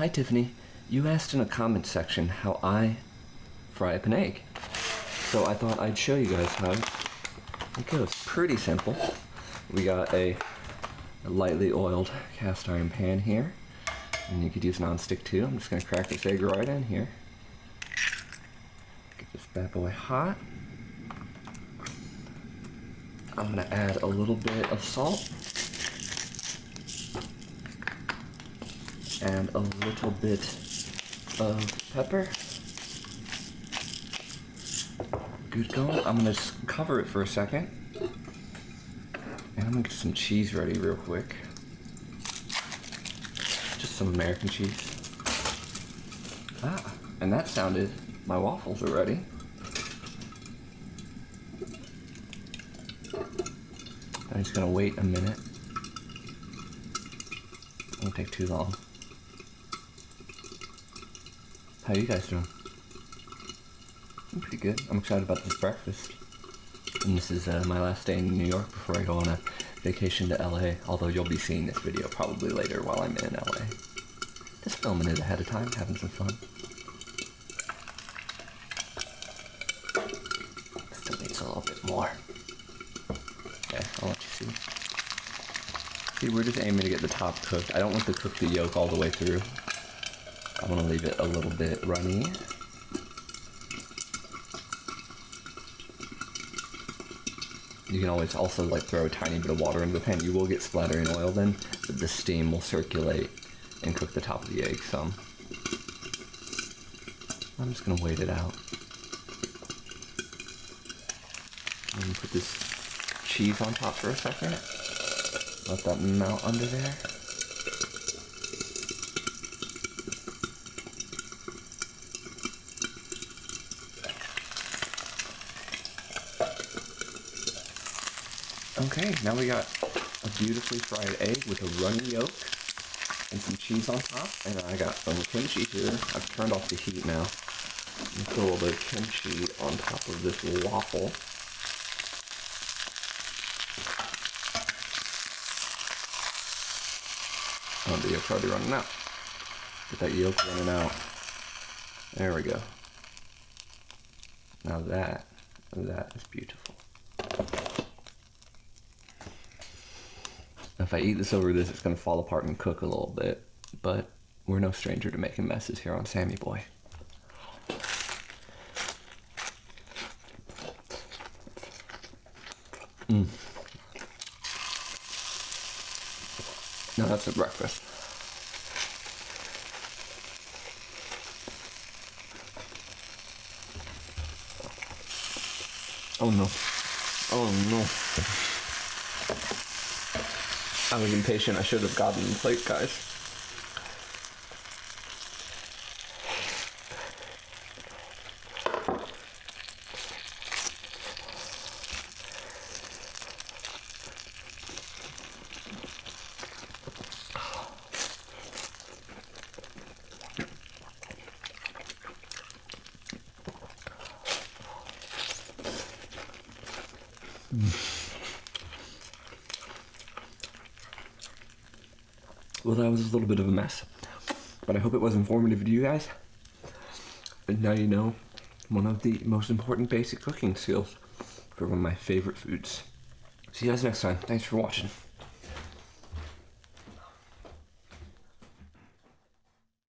Hi Tiffany, you asked in a comment section how I fry up an egg. So I thought I'd show you guys how it goes. Pretty simple. We got a lightly oiled cast iron pan here, and you could use nonstick too. I'm just gonna crack this egg right in here. Get this bad boy hot. I'm gonna add a little bit of salt and a little bit of pepper. Good going. I'm gonna just cover it for a second. And I'm gonna get some cheese ready real quick. Just some American cheese. And that sounded, my waffles are ready. I'm just gonna wait a minute. It won't take too long. How you guys doing? I'm pretty good. I'm excited about this breakfast. And this is my last day in New York before I go on a vacation to LA, although you'll be seeing this video probably later while I'm in LA. Just filming it ahead of time, having some fun. Still needs a little bit more. Okay, I'll let you see. See, we're just aiming to get the top cooked. I don't want to cook the yolk all the way through. I want to leave it a little bit runny. You can always also like throw a tiny bit of water into the pan. You will get splattering oil then, but the steam will circulate and cook the top of the egg some. I'm just gonna wait it out. I'm gonna put this cheese on top for a second. Let that melt under there. Okay, now we got a beautifully fried egg with a runny yolk and some cheese on top. And I got some kimchi here. I've turned off the heat now. And put a little bit of kimchi on top of this waffle. Oh, the yolk's already running out. Get that yolk running out. There we go. Now that is beautiful. If I eat this over this, it's going to fall apart and cook a little bit, but we're no stranger to making messes here on Sammy Boy. Now that's a breakfast. Oh no. Oh no. I was impatient. I should have gotten the plate, guys. Well, that was a little bit of a mess, but I hope it was informative to you guys. And now you know one of the most important basic cooking skills for one of my favorite foods. See you guys next time. Thanks for watching.